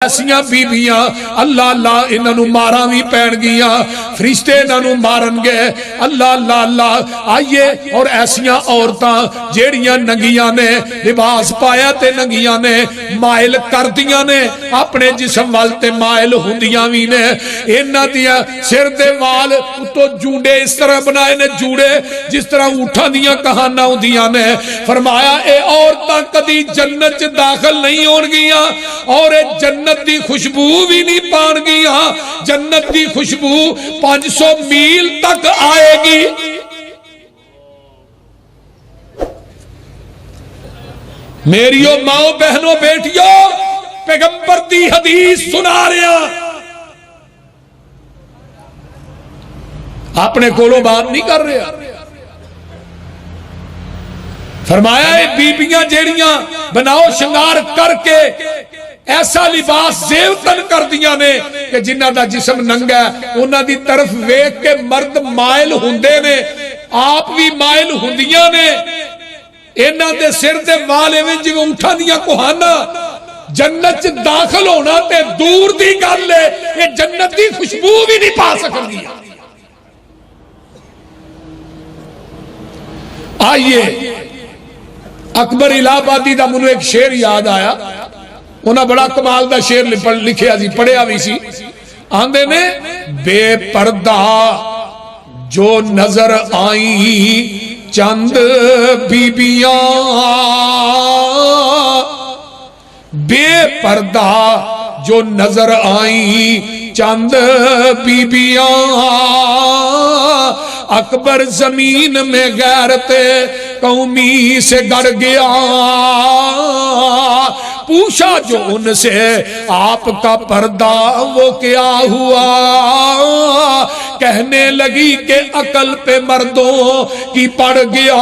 ایسیاں بیبیاں اللہ اللہ انہاں نوں ماراں وی پین گیاں فرشتے انہاں نوں مارن گے اللہ اللہ اللہ آئیے اور ایسیاں عورتاں جیڑیاں ننگیاں نے لباس پایا تے ننگیاں نے مائل کردیاں نے اپنے جسم وال تے مائل ہوندیاں وی نے انہاں دیاں سر دے وال تو جوڑے اس طرح بنائے نے جوڑے جس طرح اٹھاں دیاں کہاناں ہوندیاں نے فرمایا اے عورتاں کدی جنت داخل نہیں ہون گیاں اور اے جنت دی خوشبو بھی نہیں پان گیا جنت دی خوشبو 500 میل تک آئے گی میریو ماں بہنوں بیٹیوں پیغمبر دی حدیث سنا رہا اپنے کولوں بات نہیں کر رہا فرمایا اے بیبیاں جیڑیاں بناؤ شنگار کر کے ایسا لباس زیوتن کر دیا نے کہ جنہ دا جسم ننگا ہے انہاں دی طرف ویک کے مرد مائل ہوندے نے آپ بھی مائل ہوندیاں نے انہاں دے سر دے والے میں جو اٹھا دیا کوہانا جنت داخل ہونا تے دور دی گل لے یہ جنت دی خوشبو بھی نہیں پا سکن دیا آئیے اکبر الہ آبادی دا منو ایک شعر یاد آیا انہاں بڑا کمال دا شعر لکھیا سی پڑھیا بھی سی آندے نے بے پردہ جو نظر آئیں چند بیبیاں بے پردہ جو نظر آئیں چند بیبیاں اکبر زمین میں غیرت قومی سے گڑ گیا پوچھا جو ان سے آپ کا پردہ وہ کیا ہوا کہنے لگی کہ عقل پہ مردوں کی پڑ گیا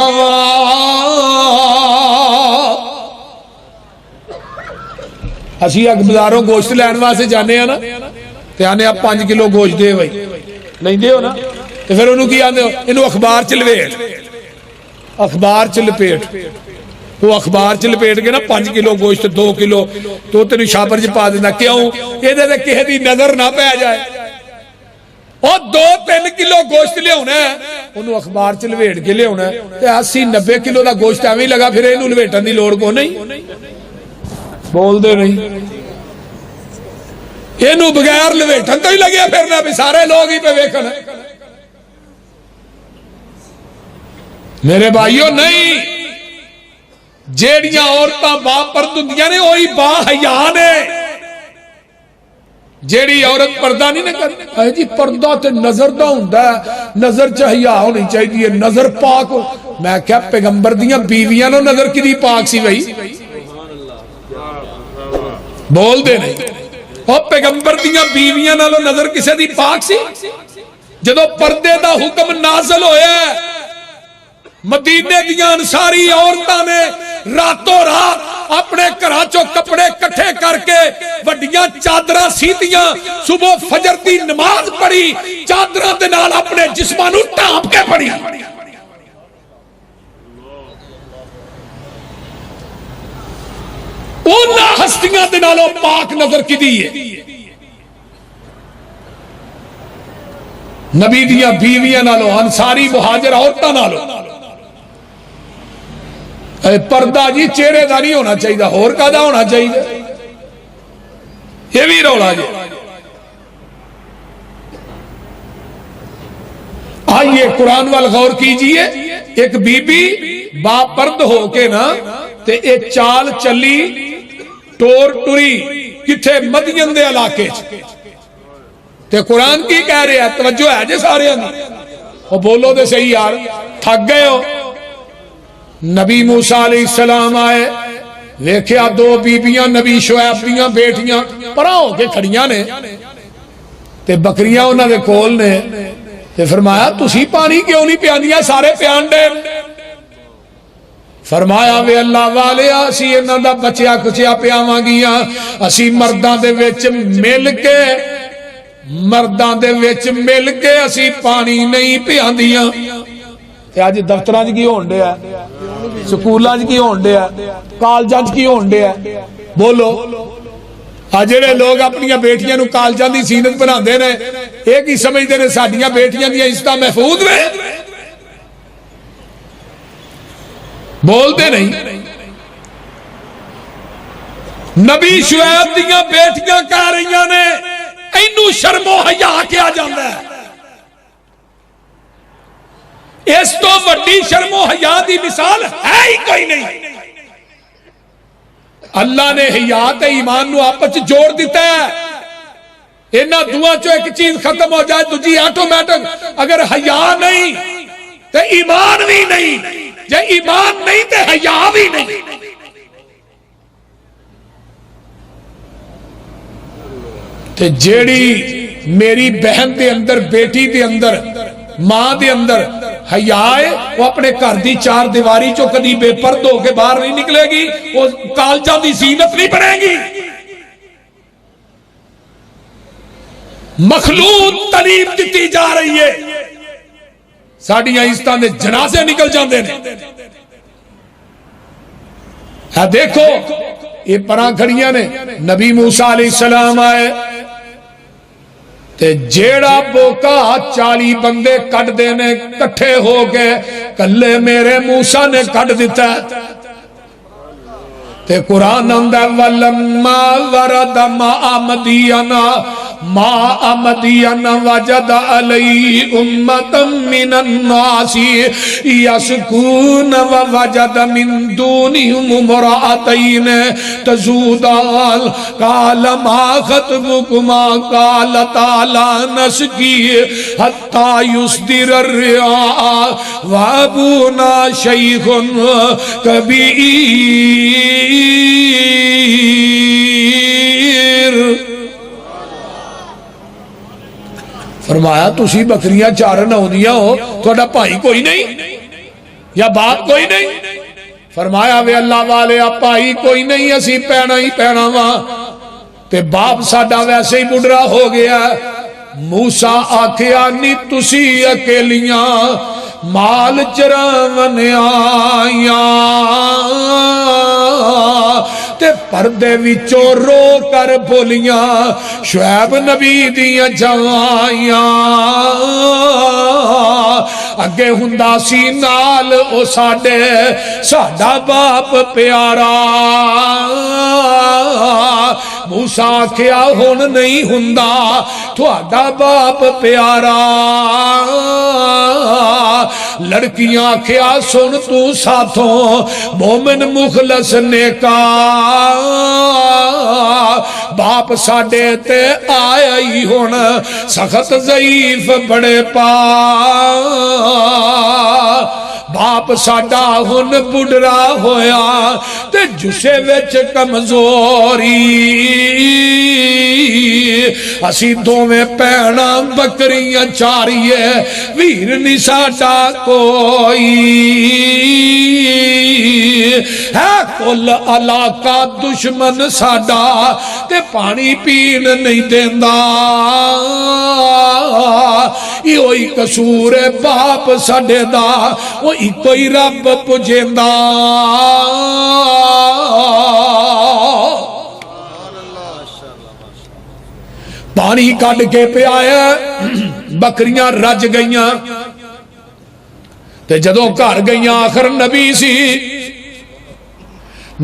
اسی بازاروں گوشت لین واسطے جانے ہیں نا تے آنے آپ 5 کلو گوشت دے بھائی نہیں دے ہو نا تو پھر انہوں کی آنے انہوں اخبار چلویٹ اخبار چلپیٹ وہ اخبار چلپیٹ کے نا 5 کلو گوشت 2 کلو تو تینو شاپر جی پا دینا کیوں یہ دے دے کہے دی نظر نہ پہ جائے اور 2-3 کلو گوشت لے ہونا ہے انہوں اخبار چلویٹ کے لے ہونا ہے 80-90 کلو دا گوشت ہمیں لگا پھر انہوں لویٹن دی لوڑ کو نہیں بول دے نہیں انہوں بغیر لویٹن تو ہی لگیا پھرنا بھی سارے لوگ ہی پہ ویکھن میرے بھائیوں نہیں جیڑیاں عورتاں با پردندیاں نے وہی با حیا نے جیڑی عورت پردہ نہیں کرتی اے جی پردہ تے نظر دا ہوندا ہے نظر چ حیا ہونی چاہیے نظر پاک ہو میں کیا پیغمبر دیاں بیویاں نو نظر کدی پاک سی بھائی بول دے نہیں او پیغمبر دیاں بیویاں نالو نظر کسے دی پاک سی جدو پردے دا حکم نازل ہویا ہے مدینے دیاں انصاری عورتاں نے راتوں رات اپنے کراچوں کپڑے کٹھے کر کے وڈیاں چادراں سیدیاں صبح فجر دی نماز پڑھی چادراں دے نال اپنے جسمانوں ٹانپ کے پڑھی اونا ہستیاں دے نالوں پاک نظر کی دیئے نبی دیاں بیویاں نالوں انصاری مہاجر عورتاں نالوں پردہ جی چہرے دا نہیں ہونا چاہیے اور کا دا ہونا چاہیے یہ بھی رولا جی آئیے قرآن وال غور کیجئے ایک بی بی با پرد ہو کے نا تے ایک چال چلی ٹور ٹوری کتھے مدین دے علاقے تے قرآن کی کہہ رہے ہیں توجہ ہے جے سارے ہیں وہ بولو دے صحیح یار تھک گئے ہو نبی موسیٰ علیہ السلام آئے ویکھیا 2 بیبیاں نبی شعیب دیاں بیٹیاں پرا ہو کے کھڑیاں نے تے بکریاں انہاں دے کول نے تے فرمایا تسی پانی کیوں نہیں پیاندیاں سارے پیان دے فرمایا وے اللہ والے اسی انہاں دا بچیا کچیا پیاواں گیاں اسی مرداں دے وچ مل کے اسی پانی نہیں پیاندیاں آج دفتران کی ہون دے ہے سکولان کی ہون دے ہے کالجان کی ہون دے ہے بولو جڑے لوگ اپنی بیٹیاں نو کالجاں دی زینت بناندے نے یہ کی سمجھتے نے ساڈیاں بیٹیاں دی عزت محفوظ نے بولتے نہیں نبی شعیب دیاں بیٹیاں کہہ رہی نے اینو شرم و حیا کیا جاندا ہے اس تو وڈی شرم و حیا دی مثال ہے ہی کوئی نہیں اللہ نے حیات ایمان نو آپس جوڑ دیتا ہے انہاں دعا چو ایک چیز ختم ہو جائے تجھی آٹومیٹک اگر حیا نہیں تو ایمان بھی نہیں جے ایمان نہیں تو حیا بھی نہیں تے جیڑی میری بہن دے اندر بیٹی دے اندر ماں دے اندر حیا ہے وہ اپنے گھر دی چار دیواری چو کدی بے پرد ہو کے باہر نہیں نکلے گی وہ کالجاں دی زینت نہیں بنے گی مخلوط تعلیم دیتی جا رہی ہے ساڈیاں عزتاں دے جنازے نکل جاندے نے دیکھو یہ پراں کھڑیاں نے نبی موسیٰ علیہ السلام آئے تے جیڑا بوکا 40 بندے کٹ دینے کٹھے ہو گئے کلے میرے موسیٰ نے کٹ دیتا ہے تے قرآن اندہ وَلَمَّا وَرَدَ مَا مَدِيَنَ وَجَدَ عَلَيْهِ أُمَّةً مِّنَ النَّاسِ يَسْقُونَ وَوَجَدَ مِن دُونِهِمُ امْرَأَتَيْنِ تَذُودَانِ قَالَ مَا خَطْبُكُمَا قَالَتَا لَا نَسْقِي حَتَّى يُصْدِرَ الرِّعَاءُ وَأَبُونَا شَيْخٌ كَبِيرٌ فرمایا تسی بکریاں چارن آؤندیاں ہو تھوڑا بھائی کوئی نہیں یا باپ کوئی نہیں فرمایا وے اللہ والے بھائی کوئی نہیں اسی پینا ہی پینا وا تے باپ ساڈا ویسے ہی بڈھڑا ہو گیا موسیٰ آکھیا نی تسی اکیلیاں مال چراون آیاں تے پردے وچوں رو کر بولیاں شعیب نبی دیاں جوائیاں اگے ہندا سی نال او ساڈا باپ پیارا موسیٰ آکھیا ہن نہیں ہندا تہاڈا باپ پیارا لڑکیاں آکھیا سن تو ساتھوں مومن مخلص نیکا باپ ساڈے تے آیا ہی ہون سخت ضعیف بڑے پا باپ ساڈا ہن بڈھڑا ہویا تے جسے وچ کمزوری اسی دوویں پینا بکریاں چاریے ویر نہیں ساڈا کوئی ہے کل علاقہ دشمن ساڈا تے پانی پین نہیں دیندا یہ قصور باپ ساڈے دا وہ کوئی رب پجیندا پانی کڈ کے پیا بکریاں رج گئیاں تے جدوں گھر گئیاں آخر نبی سی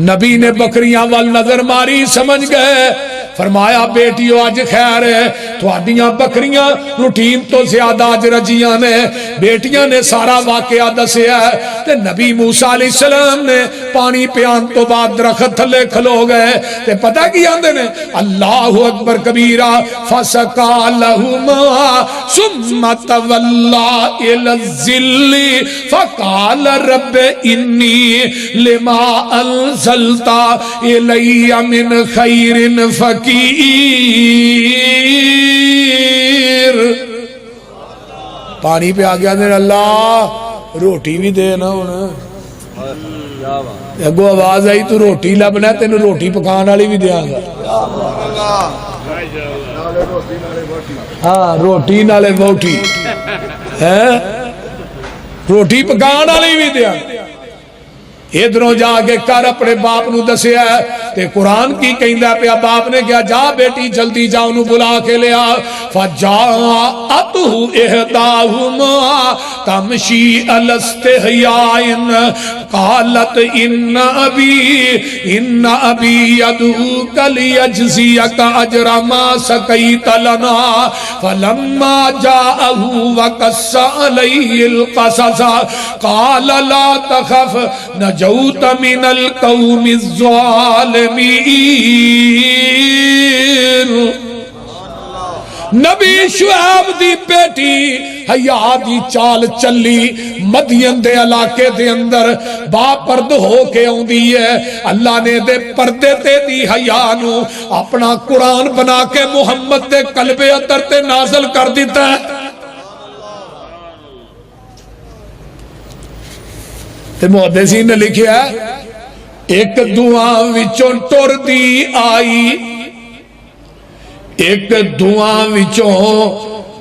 نبی نے بکریاں وال نظر ماری سمجھ گئے فرمایا بیٹیو آج خیر ہے تھوڑیاں بکریاں روٹین تو زیادہ آج رجیاں نے بیٹیاں نے سارا واقعہ دسیا ہے تے نبی موسیٰ علیہ السلام نے پانی پیان تو بعد درخت تھلے کھلو گئے تے پتہ کی آندے نے اللہ اکبر کبیرہ فسقا لہما ثم تولا الی الظل فقال رب انی لما انزلت الی من خیر فقیر پانی پہ آ گیا دے اللہ روٹی بھی دے نا ہونا اگو آواز آئی تو روٹی لبنا ہے تینو روٹی پکان والی بھی دیا گا ہاں روٹی نالے بوٹی روٹی پکان والی بھی دیا ادھروں جا کے کر اپنے باپ نو دسیا تے قرآن کی کہندا پیا باپ نے کہا جا بیٹی جلدی جا انہوں بلا کے لیا فجاءتہ احداہما تمشی علی استحیاء قالت ان ابی یدعوک لیجزیک اجر ما سقیت لنا فلما جاءہ وقص علیہ القصص قال لا تخف نجوت من القوم الظالمین۔ نبی شعیب دی بیٹی حیا دی چال چلی مدین دے علاقے دے اندر با پرد ہو کے آندی ہے۔ اللہ نے دے پردے تے دی حیا نو اپنا قرآن بنا کے محمد دے قلب اندر تے نازل کر دیتا ہے۔ تے محدثین نے لکھیا ہے ایک دعا وچوں ٹر دی آئی، ایک دعا وچوں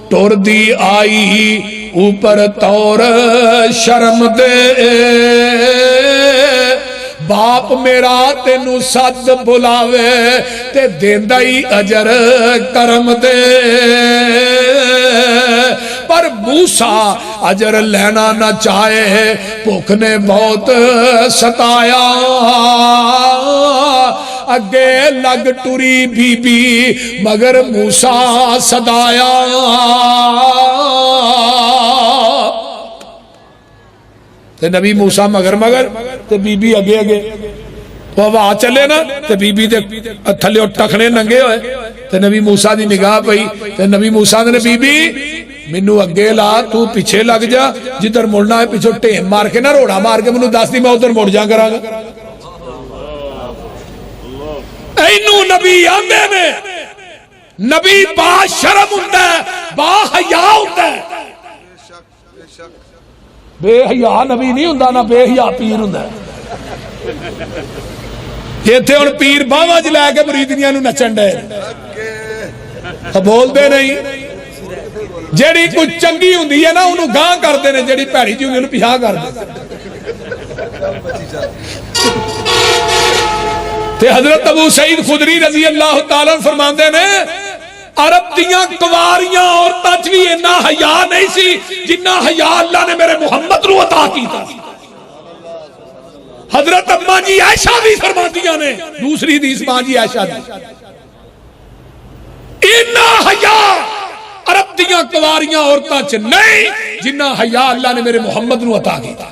ٹر دی آئی اوپر طور شرم دے باپ میرا تینو سد بلاوے تے دیندہ ہی اجر کرم دے، پر موسیٰ اجر لینا نہ چاہے بھوک نے بہت ستایا، اگے لگ ٹری بی بی مگر موسیٰ صدایا۔ تے نبی موسیٰ مگر تے بی بی اگے اگے وہ آ چلے نا تے بی بی دے تھلے ٹکھنے ننگے ہوئے تے نبی موسیٰ دی نگاہ پئی تے نبی موسیٰ نے بی بی منو اگے لا تو پیچھے لگ جا جدھر مڑنا ہے پیچھو ٹیم مار کے نہ روڑا مار کے منو دس دی میں ادھر مڑ جا کراں گا۔ اینو نبی آندے نے نبی با شرم ہوتا ہے با حیا ہوتا ہے، بے حیا نبی نہیں ہوتا نہ بے حیا پیر ہوتا ہے۔ یہ تھے ان پیر باواں چ لے کے مریدیاں نو نچن ڈے بول دے نہیں، جیڑی کچھ چنگی ہوندی ہے نا انہوں گاں کر دے نے، جیڑی پیڑی جی ہوندی انہوں پیچھا کر دے۔ تے حضرت ابو سعید خدری رضی اللہ تعالیٰ فرماندے نے عرب دیاں کواریاں اور تچ بھی اتنا حیا نہیں سی جنہ حیا اللہ نے میرے محمد نو عطا کیتا۔ حضرت اماں جی عائشہ بھی فرماندیاں نے، دوسری حدیث ماں جی عائشہ دی، اتنا حیا عرب دیاں کواریاں عورتاں چ نہیں جنہ حیا اللہ نے میرے محمد نو عطا کیتا۔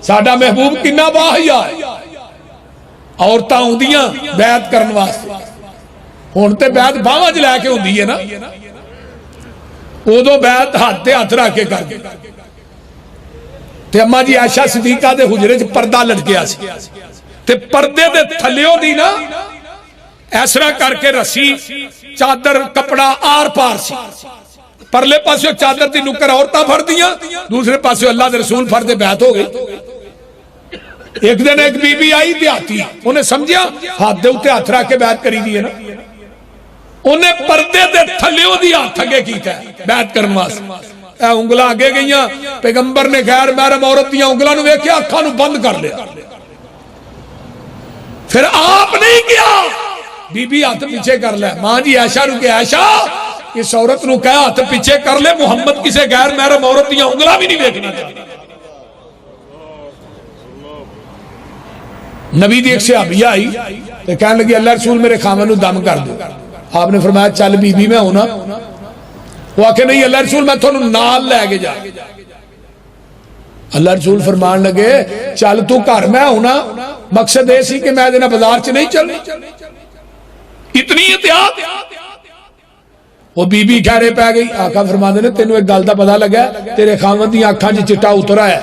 ساڈا محبوب کنا با حیا ہے، عورتاں ہوندیاں بیعت کرن واسطے، ہن تے بیعت باواں چ لے کے ہوندی ہے نا، اودوں بیعت ہاتھ تے ہاتھ رکھ کے کر کے۔ تے اماں جی عائشہ صدیقہ دے حجرے چ پردہ لٹکیا سی تے پردے دے تھلیوں دی نا ایسرا کر کے رسی چادر کپڑا آر پار سی، پرلے پاسے چادر دی نکر عورتاں پھڑ دیاں، دوسرے پاسے اللہ دے رسول پھڑ دے بیعت ہو گئی۔ ایک دن ایک بی بی آئی دیاتی، انہیں سمجھیا ہاتھ دے اتے ہاتھ رکھ کے بیعت کری دی ہے نا، انہیں پردے دے تھلیوں دی ہاتھ اگے کیتا ہے بیعت کرن واسطے، اے انگلاں اگے گئیاں، پیغمبر نے غیر محرم عورت دیاں انگلاں نو ویکھیا اکھاں نو بند کر لیا، پھر آپ نہیں کیا بی بی ہاتھ پیچھے کر لے، ماں جی عائشہ نو کہ عائشہ اس عورت نو کہا ہاتھ پیچھے کر لے، محمد کسے غیر محرم عورت دیاں انگلاں بھی نہیں ویکھنا چاہتا۔ نبی دی ایک صحابیہ آئی تو کہنے لگی اللہ رسول میرے خامن نو دم کر دو، آپ نے فرمایا چل بی بی میں ہونا، وہ آکے نہیں اللہ رسول میں تھوڑا نال لے کے جا، اللہ رسول فرمان لگے چل تو گھر میں ہونا، مقصد ایسی کہ میں دینا بازار چ نہیں چل، اتنی احتیاط۔ وہ بی بی ٹھہرے پہ گئی، آقا فرماندے نے تینوں ایک گل دا پتہ لگا تیرے خامن دی آنکھاں چ چٹا اترا ہے،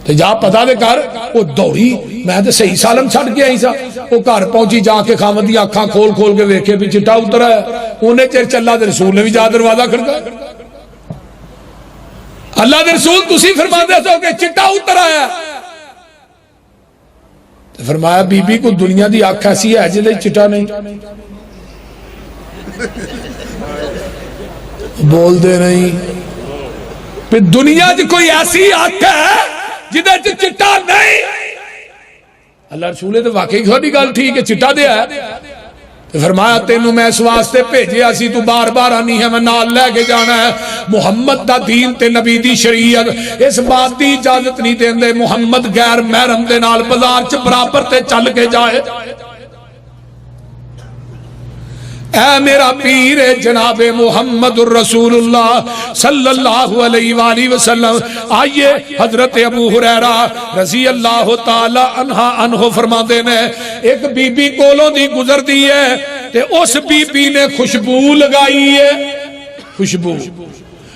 تے جا پتہ دے کر۔ وہ دوڑی، میں تے صحیح سالم چھڈ کے آئی سا، وہ گھر پہنچی جا کے خامن دی آنکھاں کھول کھول کے ویکھے بھی چٹا اترا ہے، انہیں چر چلا تے رسول نے بھی جا دروازہ کھڑکا، اللہ دے رسول تسی فرماندے سو کہ چٹا اترا ہے، فرمایا بی بی کو دنیا دی آنکھ ایسی ہے جدے چٹا نہیں، بول دے نہیں، پھر دنیا جو کوئی ایسی آنکھ ہے جدے چٹا نہیں. اللہ رسول تو واقعی تھوڑی گل ٹھیک ہے چٹا دیا ہے. فرمایا تینوں میں اس واسطے بھیجیا سی تو بار بار آنی ہے میں نال لے کے جانا ہے. محمد دا دین تے نبی دی شریعت اس بات دی اجازت نہیں دیندے محمد غیر محرم دے نال بازار چ برابر تے چل کے جائے. اے میرا پیر جناب محمد الرسول اللہ صلی اللہ علیہ وآلہ وسلم. آئیے حضرت ابو ہریرہ رضی اللہ تعالی عنہ فرماتے ہیں ایک بی بی کولوں دی گزر دی ہے تے اس بی بی نے خوشبو لگائی ہے. خوشبو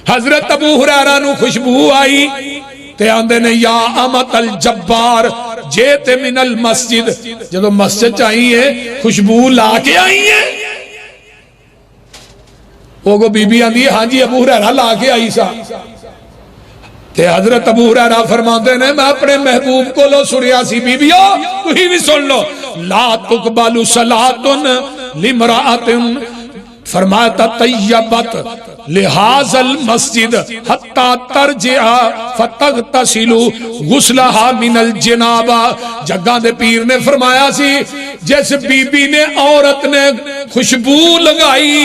حضرت ابو ہریرہ نو خوشبو آئی تے آندے نے یا امت الجبار جیت من المسجد. جدو مسجد چاہیے خوشبو لا کے آئی ہے. وہ بی بی آندھی ہے ہاں جی ابو ہریرہ لا کے آئی سا. تے حضرت ابو ہریرہ فرماتے ہیں میں اپنے محبوب کو لو سنیا سی بی بیو تھی بھی سن لو لا تقبل صلاۃ لامرأۃ فرمایا تطیبت لہذا المسجد حتی ترجع فتغتسل غسلها من الجنابہ. جگہ دے پیر نے فرمایا سی جس بی بی نے عورت نے خوشبو لگائی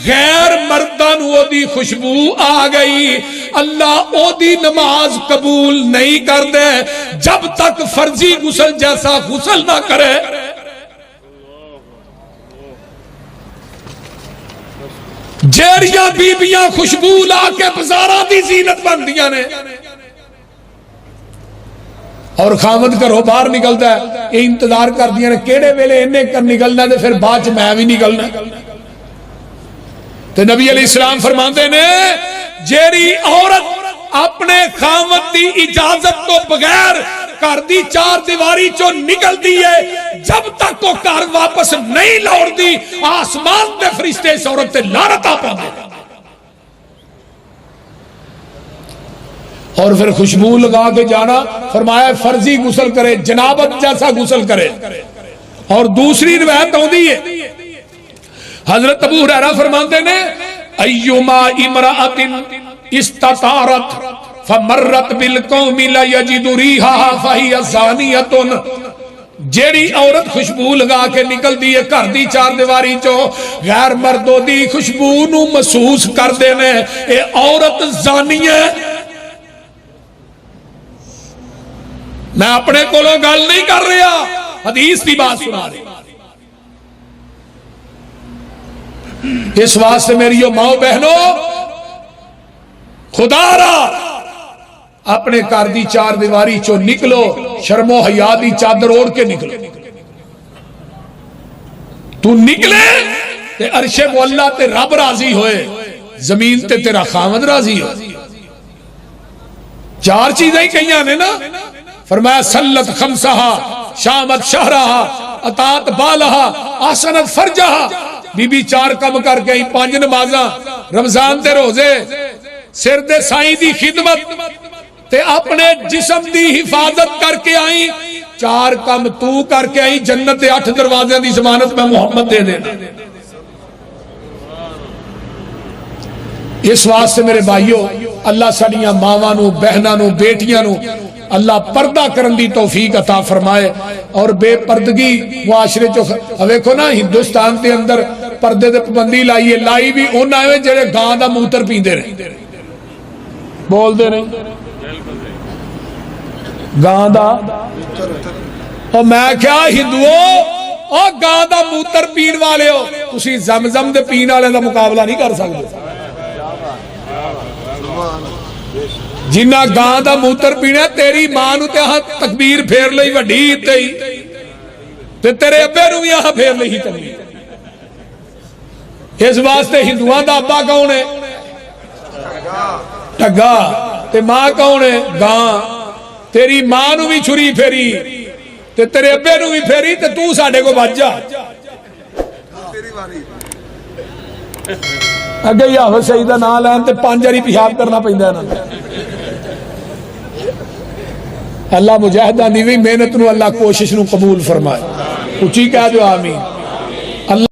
غیر مردان وہ دی خوشبو آ گئی اللہ او دی نماز قبول نہیں کر دے جب تک فرضی غسل جیسا غسل نہ کرے. جیڑیاں بیبیاں خوشبو لا کے بازاراں دی زینت بن دیاں نے اور خامد گھروں باہر نکلتا ہے یہ انتظار کر دیا نے کیڑے ویلے انہیں کر نکلنا تے پھر بعد میں بھی نکلنا. تو نبی علیہ السلام فرماتے نے جیڑی عورت اپنے خامد دی اجازت تو بغیر گھر دی چار دیواری چو نکل دی ہے جب تک وہ گھر واپس نہیں لوٹ دی آسمان دے فرشتے اس عورت تے لعنت آ پاندے. اور پھر خوشبو لگا کے جانا فرمایا فرضی غسل کرے جنابت جیسا غسل کرے. اور دوسری روایت ہوندی ہے حضرت ابو ہریرہ فرماتے نے ایما امرأۃ استطارت فمرت بالقوم لا یجد ریحها فہی زانیۃ. جیڑی عورت خوشبو لگا کے نکل دی ہے گھر دی چار دیواری چو غیر مردوں دی خوشبو نو محسوس کر دینے اے عورت زانی ہے. میں اپنے کولوں گل نہیں کر رہا حدیث دی بات سنا رہا. اس واسطے میری ماں بہنوں خدا را اپنے گھر دی چار دیواری چو نکلو شرم و حیا دی چادر اوڑھ کے نکلو. تو نکلے تے عرش مولا تے رب راضی ہوئے زمین تے تیرا خامد راضی ہو. چار چیزیں ہی کہیاں نے نا فرمایا سلت خمسہا شامت شہرہا اطاعت بالہا آسنت فرجہا. بی بی چار کم کر کے 5 نمازاں رمضان تے روزے سر دے سائیں دی خدمت تے اپنے جسم دی حفاظت کر کے آئی. 4 کم تو کر کے آئی جنت دے 8 دروازے دی ضمانت میں محمد دے دینا. اس واسطے میرے بھائیو اللہ سڑیاں ماواں نو بہناں نو بیٹیاں نو اللہ پردہ کرن دی توفیق عطا فرمائے. اور بے پردگی معاشرے چو ویکھو نا ہندوستان دے اندر پردے دے پابندی لائیے لائی بھی انہاں ایویں جڑے گاں دا موتر پیندے رہے بول دے نہیں گاں دا اور میں کیا ہندوؤں اور گاں دا موتر پین والے ہو تسی زمزم دے پین والے دا مقابلہ نہیں کر سکتے. جنہ گاں دا موتر پینے تیری ماں نو تے ہاں تکبیر پھیر لئی وڈی تے تیرے ابے نو بھی یہاں پھیر لئی تکبیر. اس واسطے ہندوان دا ابا کون ہے ٹگا تے ماں کون ہے گاں. تیری ماں نو بھی چھری پھیری تے تیرے ابے نو بھی پھیری تے تو ساڑھے کو بچ جا. اگے یا ہو سیدہ نہ لین تے 5 جاری پیشاب کرنا پہندہ ہے نا. اللہ مجاہدہ نیوی محنت نو اللہ کوشش نو قبول فرمائے. اچھی کہہ دو آمین.